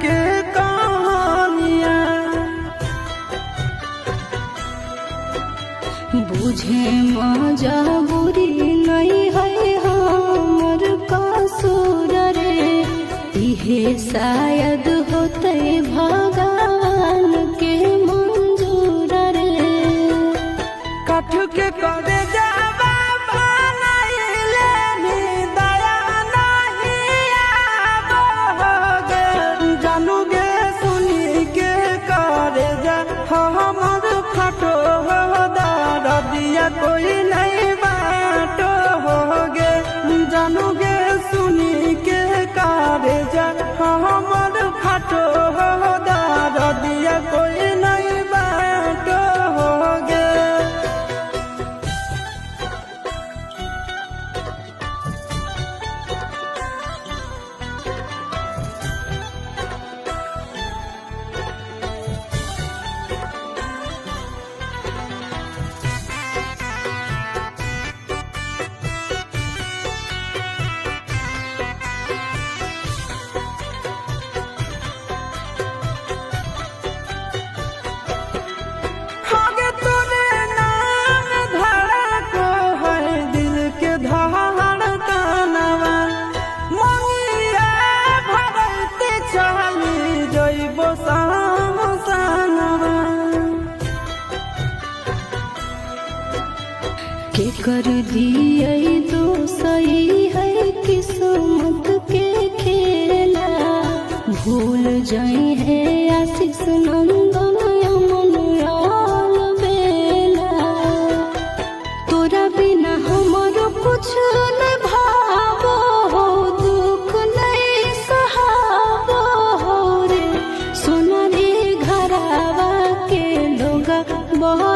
के कहानियाँ। बुझे मजबूरी नहीं है हमर कसूर रे, इहे शायद होते भगवान के मंजूर रे। काठ के करे जावा बनैले भी दया नहीं आवोगे। जानूगे सुनी के करे जा हमर फटो दर्दिया कोई नहीं बाटो होगे। जानूगे सुनी के करे जा हमर फटो दर्दिया कोई नहीं बाटो होगे। आगे तोरे नाम धड़को है दिल के धड़कनवा। मंगिया भरते चली जइबो सामसनवा। के कर दिए तो सही है किस्मत के खेला, भूल जाए है आशीष नंदन अमन आल बेला। तोरा बिना हमारो कुछ न भावो हो, दुख नहीं सहावो हो रे। सोना रे घरावा के लोग बहुत